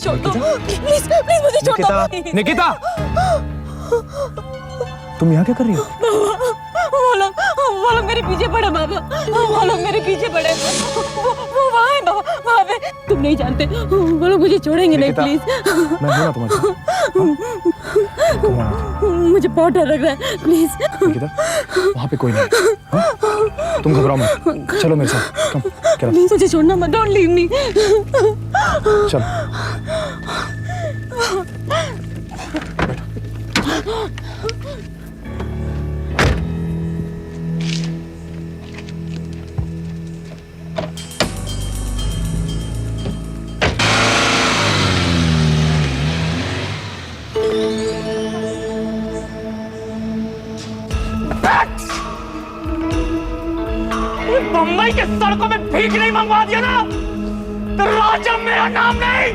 छोड़ दो please please मुझे छोड़ दो। निकिता, तुम यहाँ क्या कर रही हो? वो लोग मेरे पीछे पड़े बाबा, वो लोग मेरे पीछे पड़े। वो वहाँ है बाबा, वहाँ पे। तुम नहीं जानते, वो लोग मुझे छोड़ेंगे नहीं प्लीज। मैं हूं ना तुम्हारे साथ। मुझे बहुत डर लग रहा है प्लीज। निकिता, वहाँ पे कोई नहीं। हाँ? तुम घबराओ मत, चलो मेरे साथ। कम, प्लीज मुझे छोड़ना मत, डोंट लीव मी। चल। बम्बई के सड़कों में भीख नहीं मंगवा दिया ना तो राजा मेरा नाम नहीं।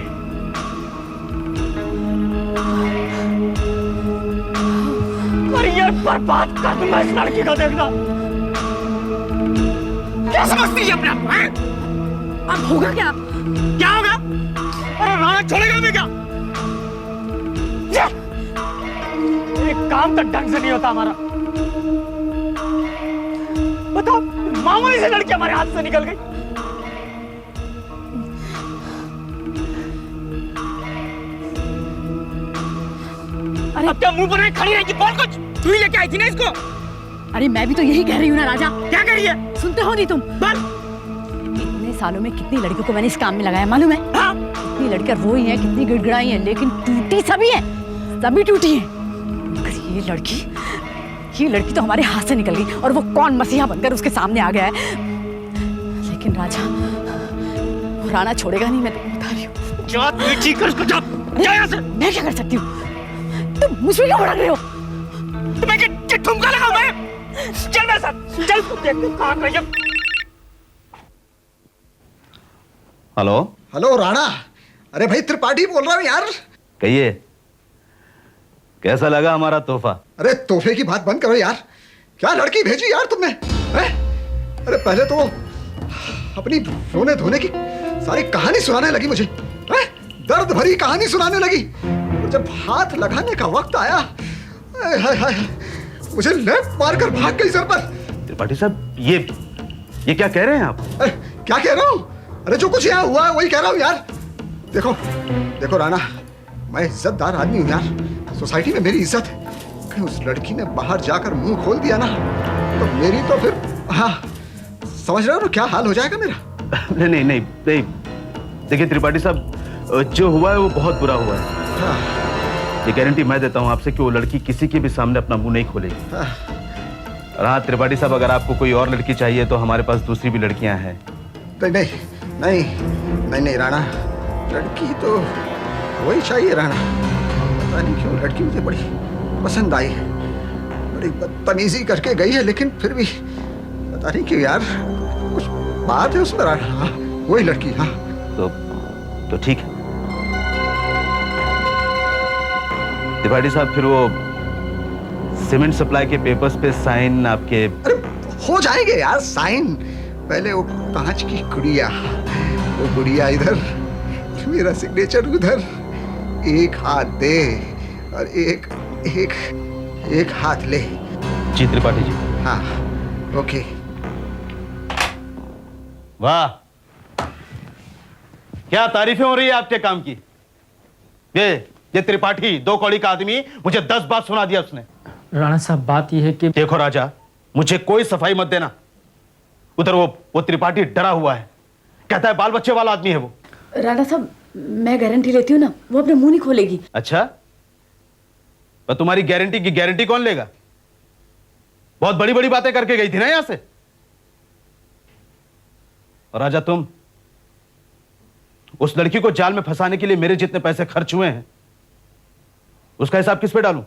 और ये बर्बाद कर दूंगा इस लड़की को। देखना क्या समझती है अपने आप को? अब होगा क्या? क्या होगा? अरे राणा छोड़ेगा हमें क्या? एक काम तक ढंग से नहीं होता हमारा। बताओ, मामूली से लड़की हमारे हाथ से निकल गई। अरे अब क्या मुंह बनाए खड़ी रहेगी? बोल कुछ। तू ही लेके आई थी ना इसको? अरे मैं भी तो यही कह रही हूँ ना राजा। क्या कह रही है? सुनते हो नहीं तुम? बोल। इतने सालों में कितनी लड़कियों को मैंने इस काम में लगाया मालूम है? हाँ? कितनी लड़कियां रोई हैं, कितनी गिड़गिड़ाई हैं, लेकिन टूटी सभी हैं, सभी टूटी हैं। मगर ये लड़की तो हमारे हाथ से निकल गई और वो कौन मसीहा बनकर उसके सामने आ गया है। लेकिन राजा, वो राणा छोड़ेगा नहीं, मैं तुम्हें बता रही हूँ। जा बेटी कर उसको, जा यहाँ से। मैं क्या कर सकती हूँ? तुम मुझ पे क्यों भड़क रहे हो? तुम्हें क्या ठुमका लगाऊं मैं? चल मेरे साथ, चल। देखते कहाँ गई है। हेलो हेलो राणा, अरे भाई त्रिपाठी बोल रहा हूँ यार। कहिए, कैसा लगा हमारा तोहफा? अरे तोहफे की बात बंद करो यार, क्या लड़की भेजी यार तुमने? हैं? अरे पहले तो अपनी रोने धोने की सारी कहानी सुनाने लगी मुझे, हैं? दर्द भरी कहानी सुनाने लगी। और जब हाथ लगाने का वक्त आया, हाय हाय, मुझे लेफ्ट मारकर भाग गई सर पर। त्रिपाठी साहब, ये क्या कह रहे हैं आप? अरे क्या कह रहा हूँ? अरे जो कुछ यहाँ हुआ है वही कह रहा हूँ यार। देखो देखो राणा, मैं इज्जतदार आदमी हूँ यार, सोसाइटी में मेरी इज्जत है। कहीं उस लड़की ने बाहर जाकर मुंह खोल दिया ना तो मेरी तो फिर, हाँ समझ रहे हो ना क्या हाल हो जाएगा मेरा। नहीं नहीं नहीं नहीं, देखिए त्रिपाठी साहब, जो हुआ है वो बहुत बुरा हुआ है। हाँ। ये गारंटी मैं देता हूँ आपसे कि वो लड़की किसी के भी सामने अपना मुंह नहीं खोलेगी। हाँ। और हाँ त्रिपाठी साहब, अगर आपको कोई और लड़की चाहिए तो हमारे पास दूसरी भी लड़कियां हैं। नहीं नहीं नहीं नहीं राणा, लड़की तो वही चाहिए राणा। पता नहीं क्यों लड़की मुझे बड़ी पसंद आई है, बड़ी बदतमीजी करके गई है, लेकिन फिर भी पता नहीं क्यों यार, कुछ बात है उसमें राणा। हाँ वही लड़की। हाँ तो ठीक है त्रिपाठी साहब, फिर वो सीमेंट सप्लाई के पेपर्स पे साइन आपके। अरे हो जाएंगे यार साइन, पहले वो कांच की गुड़िया, वो गुड़िया इधर, मेरा सिग्नेचर उधर। एक हाथ दे और एक हाथ ले। जी त्रिपाठी जी। हाँ ओके। वाह, क्या तारीफें हो रही है आपके काम की। ये त्रिपाठी, 2 कौड़ी का आदमी, मुझे 10 बात सुना दिया उसने। राणा साहब, बात यह है कि देखो राजा, मुझे कोई सफाई मत देना। उधर वो त्रिपाठी डरा हुआ है, कहता है बाल बच्चे वाला आदमी है वो। राणा साहब, मैं गारंटी लेती हूँ ना, वो अपने मुंह नहीं खोलेगी। अच्छा, पर तुम्हारी गारंटी की गारंटी कौन लेगा? बहुत बड़ी बड़ी बातें करके गई थी ना यहां से। और राजा, तुम उस लड़की को जाल में फंसाने के लिए मेरे जितने पैसे खर्च हुए हैं उसका हिसाब किस पे डालूं?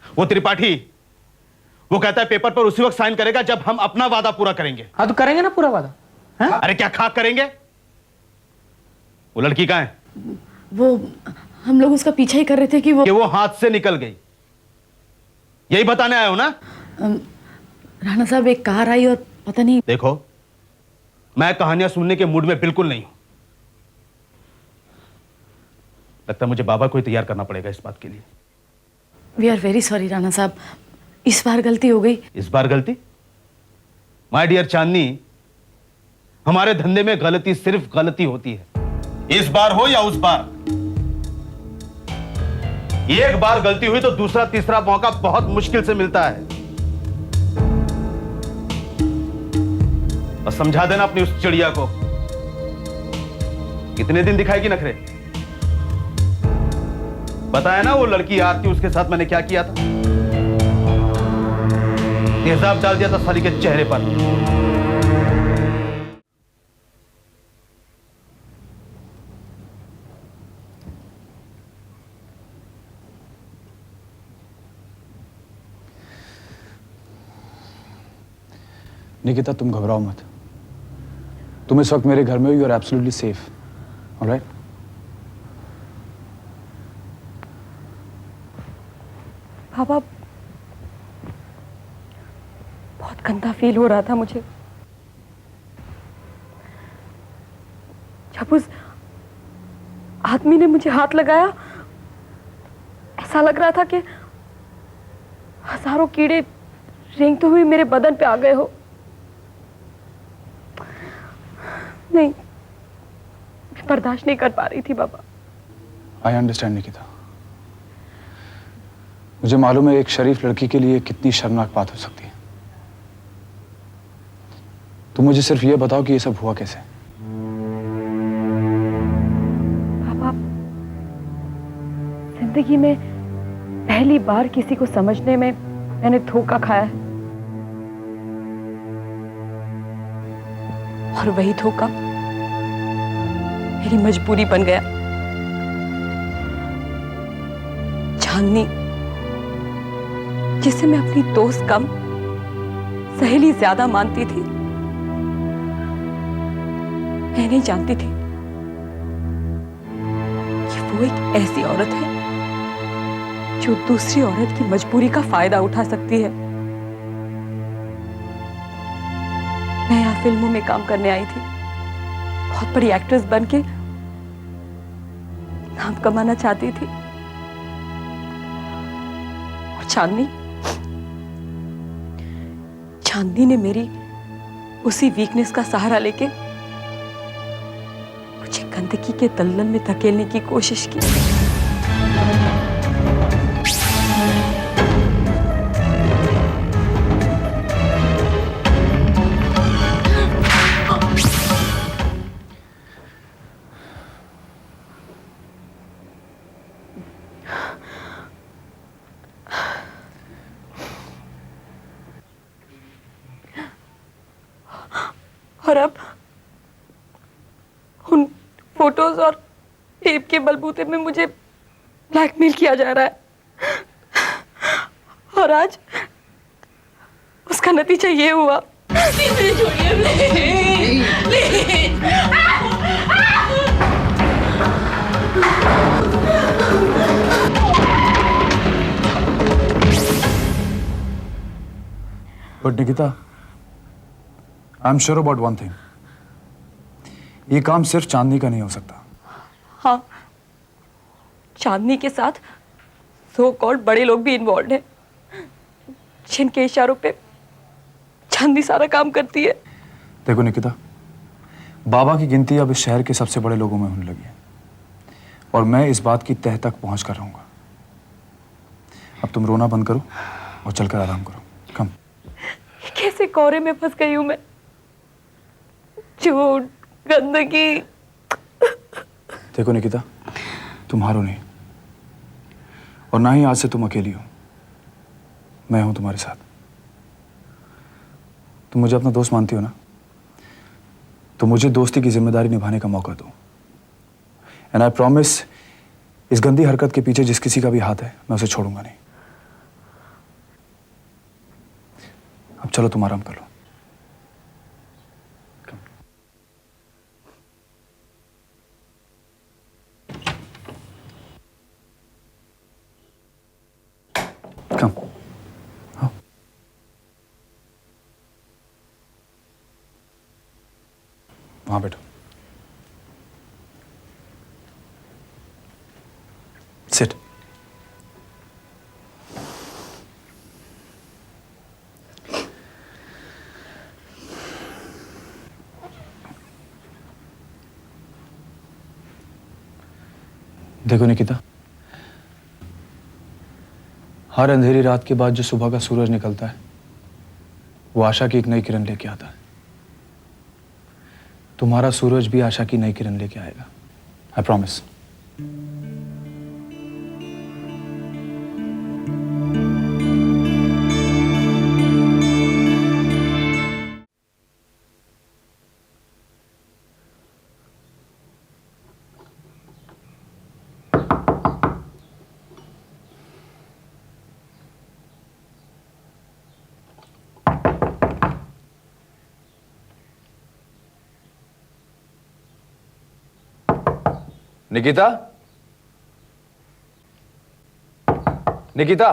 वो त्रिपाठी, वो कहता है पेपर पर उसी वक्त साइन करेगा जब हम अपना वादा पूरा करेंगे। हाँ तो करेंगे ना पूरा वादा। है? अरे क्या खाक करेंगे? वो लड़की कहां है? वो हम लोग उसका पीछा ही कर रहे थे कि वो हाथ से निकल गई, यही बताने आए हो ना? राणा साहब, एक कार आई और पता नहीं। देखो, मैं कहानियां सुनने के मूड में बिल्कुल नहीं हूं। लगता है मुझे बाबा को ही तैयार करना पड़ेगा इस बात के लिए। We are very sorry Rana sahab, इस बार गलती हो गई। इस बार गलती? माय डियर चांदनी, हमारे धंधे में गलती सिर्फ गलती होती है, इस बार हो या उस बार। एक बार गलती हुई तो दूसरा तीसरा मौका बहुत मुश्किल से मिलता है। और समझा देना अपनी उस चिड़िया को, कितने दिन दिखाएगी नखरे। बताया ना वो लड़की आरती, उसके साथ मैंने क्या किया था, तेजाब डाल दिया था साली के चेहरे पर। निकिता, तुम घबराओ मत। तुम इस वक्त मेरे घर में हो, you are absolutely safe, alright? पापा, बहुत गंदा फील हो रहा था मुझे जब उस आदमी ने मुझे हाथ लगाया। ऐसा लग रहा था कि हजारों कीड़े रेंगते हुए मेरे बदन पे आ गए हो। नहीं, मैं बर्दाश्त नहीं कर पा रही थी बाबा। आई अंडरस्टैंड निकिता, मुझे मालूम है एक शरीफ लड़की के लिए कितनी शर्मनाक बात हो सकती है। तुम मुझे सिर्फ ये बताओ कि ये सब हुआ कैसे। पापा, जिंदगी में पहली बार किसी को समझने में मैंने धोखा खाया है, और वही धोखा मेरी मजबूरी बन गया। चांदनी, जिसे मैं अपनी दोस्त कम सहेली ज्यादा मानती थी, मैं नहीं जानती थी कि वो एक ऐसी औरत है जो दूसरी औरत की मजबूरी का फायदा उठा सकती है। मैं यहाँ फिल्मों में काम करने आई थी, बहुत बड़ी एक्ट्रेस बनके नाम कमाना चाहती थी। और चांदनी ने मेरी उसी वीकनेस का सहारा लेके मुझे गंदगी के दलदल में धकेलने की कोशिश की। और अब उन फोटोज और टेप के बलबूते में मुझे ब्लैकमेल किया जा रहा है, और आज उसका नतीजा ये हुआ। But Nikita, I am sure about one thing, ये काम सिर्फ चांदनी का नहीं हो सकता। हाँ, चांदनी के साथ सो कॉल्ड बड़े लोग भी इन्वॉल्व हैं, जिनके इशारों पे चांदनी सारा काम करती है। देखो निकिता, बाबा की गिनती अब इस शहर के सबसे बड़े लोगों में होने लगी है, और मैं इस बात की तह तक पहुंच कर रहूंगा। अब तुम रोना बंद करो और चलकर आराम करो। कम। कैसे कोरे में फंस गई हूं मैं, झूठ, गंदगी। देखो निकिता, तुम हारो नहीं, और ना ही आज से तुम अकेली हो। मैं हूं तुम्हारे साथ। तुम मुझे अपना दोस्त मानती हो ना, तो मुझे दोस्ती की जिम्मेदारी निभाने का मौका दो। एंड आई प्रॉमिस, इस गंदी हरकत के पीछे जिस किसी का भी हाथ है, मैं उसे छोड़ूंगा नहीं। अब चलो तुम आराम कर लो। कम। हाँ। वहां बैठो। सिट। देखो निकिता, हर अंधेरी रात के बाद जो सुबह का सूरज निकलता है वो आशा की एक नई किरण लेके आता है। तुम्हारा सूरज भी आशा की नई किरण लेके आएगा, आई प्रॉमिस। निकिता, निकिता,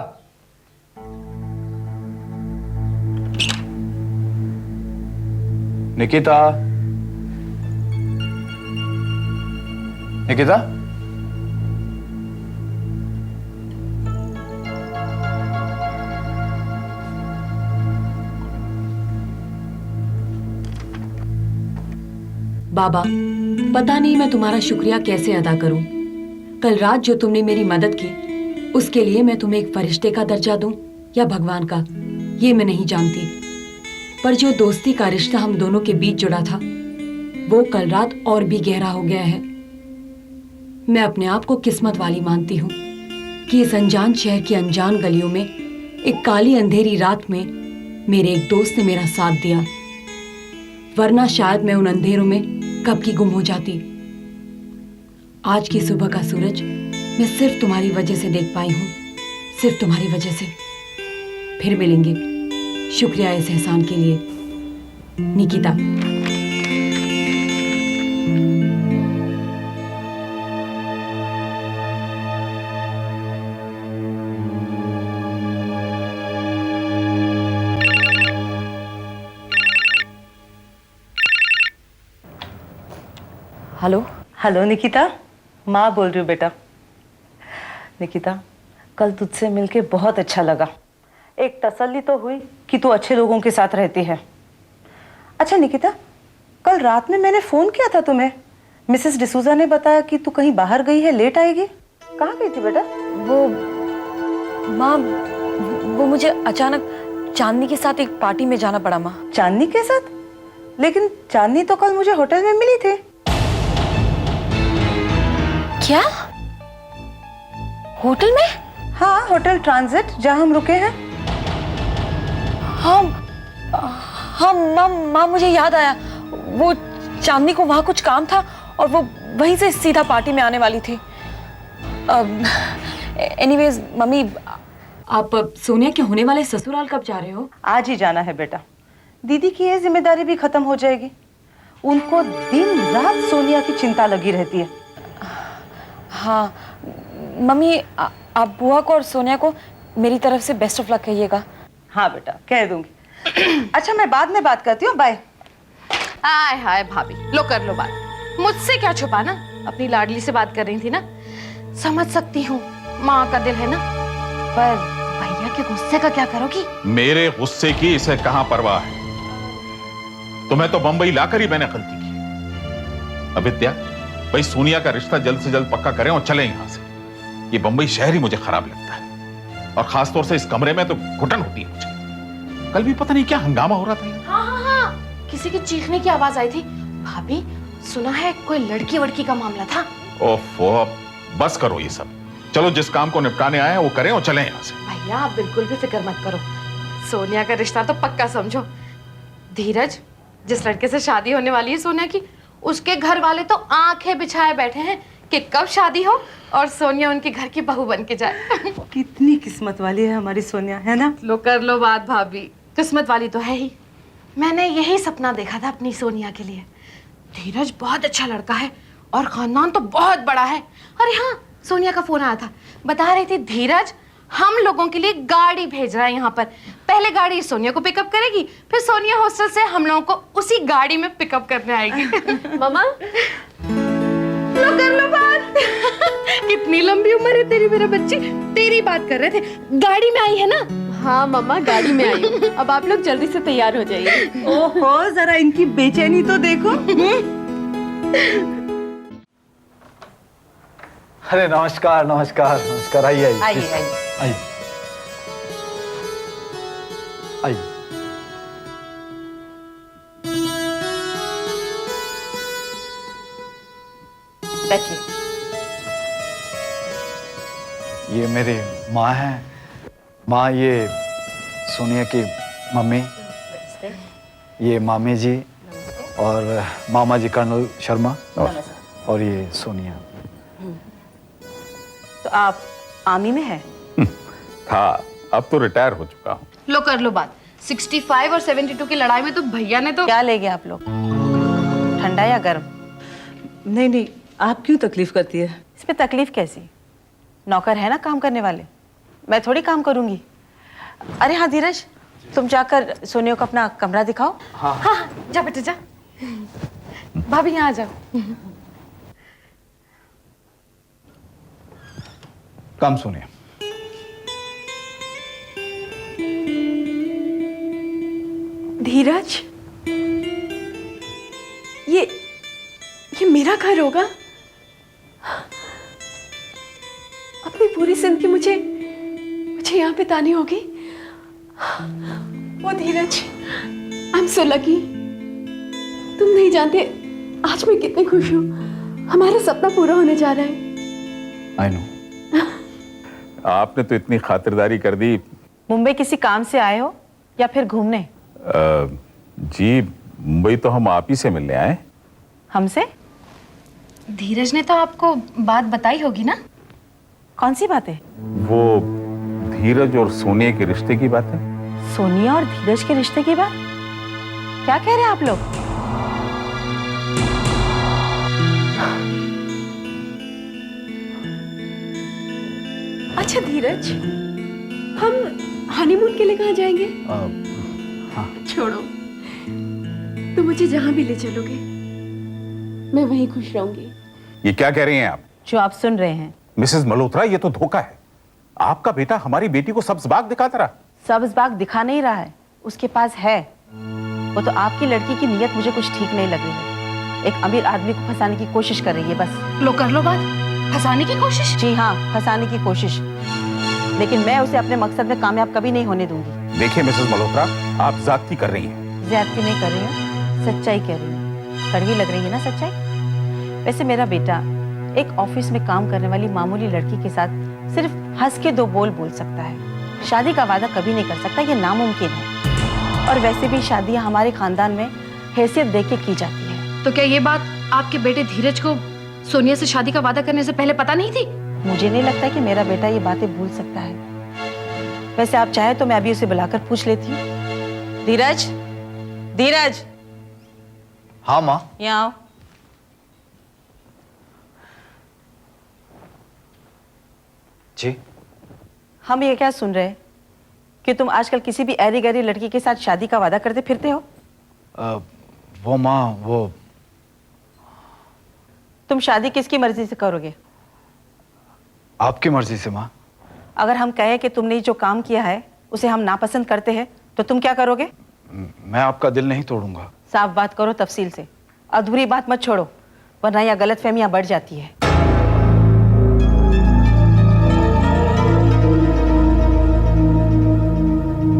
निकिता, निकिता, बाबा, पता नहीं मैं तुम्हारा शुक्रिया कैसे अदा करूं। कल रात जो तुमने मेरी मदद की उसके लिए मैं तुम्हें एक फरिश्ते का दर्जा दूं या भगवान का, ये मैं नहीं जानती। पर जो दोस्ती का रिश्ता हम दोनों के बीच जुड़ा था वो कल रात और भी गहरा हो गया है। मैं अपने आप को किस्मत वाली मानती हूँ कि इस अनजान शहर की अनजान गलियों में एक काली अंधेरी रात में मेरे एक दोस्त ने मेरा साथ दिया, वरना शायद मैं उन अंधेरों में कब की गुम हो जाती। आज की सुबह का सूरज मैं सिर्फ तुम्हारी वजह से देख पाई हूँ, सिर्फ तुम्हारी वजह से। फिर मिलेंगे, शुक्रिया इस एहसान के लिए। निकिता। हेलो। हेलो निकिता, माँ बोल रही हूँ बेटा। निकिता, कल तुझसे मिलके बहुत अच्छा लगा। एक तसल्ली तो हुई कि तू अच्छे लोगों के साथ रहती है। अच्छा निकिता, कल रात में मैंने फोन किया था तुम्हें, मिसेस डिसूजा ने बताया कि तू कहीं बाहर गई है, लेट आएगी। कहाँ गई थी बेटा? वो माँ, वो मुझे अचानक चांदनी के साथ एक पार्टी में जाना पड़ा माँ। चांदनी के साथ? लेकिन चांदनी तो कल मुझे होटल में मिली थी। क्या? होटल में? हाँ, होटल ट्रांजिट जहाँ हम रुके हैं। हाँ हाँ माँ, मुझे याद आया। वो चांदनी को वहाँ कुछ काम था और वो वहीं से सीधा पार्टी में आने वाली थी। एनीवेज मम्मी, आप सोनिया के होने वाले ससुराल कब जा रहे हो? आज ही जाना है बेटा। दीदी की ये जिम्मेदारी भी खत्म हो जाएगी। उनको दिन रात सोनिया की चिंता लगी रहती है। हाँ मम्मी, आप बुआ को और सोनिया को मेरी तरफ से बेस्ट ऑफ लक कहिएगा। हाँ बेटा, कह दूंगी। अच्छा, मैं बाद में बात करती हूँ, बाय। हाय हाय भाभी, लो कर लो बात। मुझसे क्या छुपाना, अपनी लाडली से बात कर रही थी ना। समझ सकती हूँ, माँ का दिल है ना। पर भैया के गुस्से का क्या करोगी? मेरे गुस्से की इसे कहां परवाह है। तुम्हें तो बंबई लाकर ही मैंने गलती की। अविद्या, भाई सोनिया का रिश्ता जल्द से जल्द पक्का करें और चलें यहां से। ये बंबई शहर ही मुझे खराब लगता है, और खासतौर से इस कमरे में तो घुटन होती है मुझे। कल भी पता नहीं क्या हंगामा हो रहा था। हाँ, किसी की चीखने की आवाज आई थी। भाभी, सुना है कोई लड़की वड़की का मामला था। ओफो, बस करो ये सब। चलो, जिस काम को निपटाने आए हैं वो करें और चलें यहाँ से। भैया, आप बिल्कुल भी फिक्र मत करो। सोनिया का रिश्ता तो पक्का समझो। धीरज, जिस लड़के से शादी होने वाली है सोनिया की, उसके घर वाले तो आंखें बिछाए बैठे हैं कि कब शादी हो और सोनिया उनके घर की बहू बन के जाए। कितनी किस्मत वाली है हमारी सोनिया, है ना? लो कर लो बात भाभी, किस्मत वाली तो है ही। मैंने यही सपना देखा था अपनी सोनिया के लिए। धीरज बहुत अच्छा लड़का है और खानदान तो बहुत बड़ा है। अरे हाँ, सोनिया का फोन आया था, बता रही थी धीरज हम लोगों के लिए गाड़ी भेज रहा है यहाँ पर। पहले गाड़ी सोनिया को पिकअप करेगी, फिर सोनिया हॉस्टल से हम लोगों को उसी गाड़ी में पिकअप करने आएगी। मामा, लो कर लो बात। कितनी कितनी लंबी उम्र है तेरी मेरा बच्ची। तेरी बात कर रहे थे, गाड़ी में आई है ना? हाँ मम्मा, गाड़ी में आई हूँ। अब आप लोग जल्दी से तैयार हो जाइए। ओहो, जरा इनकी बेचैनी तो देखो। अरे नमस्कार नमस्कार नमस्कार, आइए आइए आइए आइए। आइए आइए। बैठिए। ये मेरी माँ है। माँ, ये सोनिया की मम्मी, ये मामी जी और मामा जी कर्नल शर्मा, और ये सोनिया। तो आप आर्मी में है? था, अब तो रिटायर हो चुका हूँ। लो कर लो बात। 65 और 72 की लड़ाई में तो भैया ने तो क्या ले गए आप लोग, ठंडा या गर्म? नहीं नहीं, आप क्यों तकलीफ करती है? इसमें तकलीफ कैसी, नौकर है ना काम करने वाले, मैं थोड़ी काम करूंगी। अरे हाँ धीरज, तुम जाकर सोनिया को अपना कमरा दिखाओ। हाँ हाँ, जा बेटा जा। भाभी यहाँ आ जाओ। काम सुनिए। धीरज, ये मेरा घर होगा? अपनी पूरी जिंदगी मुझे यहाँ बितानी होगी? ओ धीरज, आई एम सो लकी। तुम नहीं जानते आज मैं कितनी खुश हूँ। हमारा सपना पूरा होने जा रहा है। I know. आपने तो इतनी खातिरदारी कर दी। मुंबई किसी काम से आए हो या फिर घूमने? जी, मुंबई तो हम आप ही से मिलने आए। हमसे? धीरज ने तो आपको बात बताई होगी ना? कौन सी बात है? वो धीरज और सोनिया के रिश्ते की बात है। सोनिया और धीरज के रिश्ते की बात? क्या कह रहे हैं आप लोग? अच्छा धीरज, हम हनीमून के लिए कहाँ जाएंगे? छोड़ो, तुम मुझे जहां भी ले चलोगे मैं वहीं खुश रहूंगी। ये क्या कह रही हैं आप? जो आप सुन रहे हैं। मिसेस मल्होत्रा, ये तो धोखा है। आपका बेटा हमारी बेटी को सब्ज बाग दिखाता रहा। सब्ज बाग दिखा नहीं रहा है, उसके पास है। वो तो आपकी लड़की की नीयत मुझे कुछ ठीक नहीं लग रही है। एक अमीर आदमी को फंसाने की कोशिश कर रही है बस। लो कर लो बात। फंसाने की कोशिश? जी हाँ, फंसाने की कोशिश। लेकिन मैं उसे अपने मकसद में कामयाब कभी नहीं होने दूंगी। देखिए मिसेस मल्होत्रा, आप ज्यादती कर रही हैं। ज्यादती नहीं कर रही हूँ, सच्चाई कह रही हूँ। कड़वी लग रही है ना सच्चाई? वैसे मेरा बेटा एक ऑफिस में काम करने वाली मामूली लड़की के साथ सिर्फ हंस के दो बोल बोल सकता है। शादी का वादा कभी नहीं कर सकता, ये नामुमकिन है। और वैसे भी शादियां हमारे खानदान में हैसियत देख के की जाती है। तो क्या ये बात आपके बेटे धीरज को सोनिया से शादी का वादा करने से पहले पता नहीं थी? मुझे नहीं लगता कि मेरा बेटा ये बातें भूल सकता है। वैसे आप चाहे तो मैं अभी उसे बुलाकर पूछ लेती हूँ। धीरज, धीरज। हाँ माँ। यहाँ आओ। जी। हम ये क्या सुन रहे हैं कि तुम आजकल किसी भी ऐरी गैरी लड़की के साथ शादी का वादा करते फिरते हो? वो माँ, वो तुम शादी किसकी मर्जी से करोगे? आपकी मर्जी से माँ। अगर हम कहें कि तुमने जो काम किया है उसे हम नापसंद करते हैं तो तुम क्या करोगे? मैं आपका दिल नहीं तोड़ूंगा। साफ बात करो तफसील से, अधूरी बात मत छोड़ो, वरना यह गलतफहमियां बढ़ जाती है।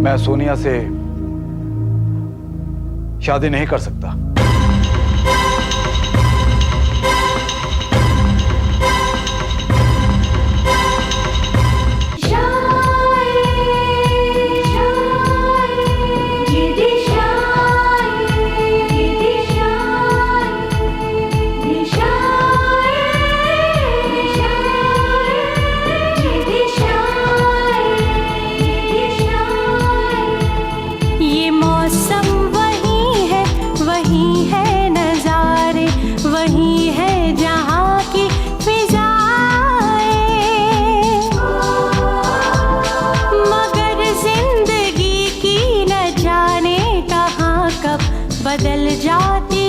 मैं सोनिया से शादी नहीं कर सकता। बदल जाती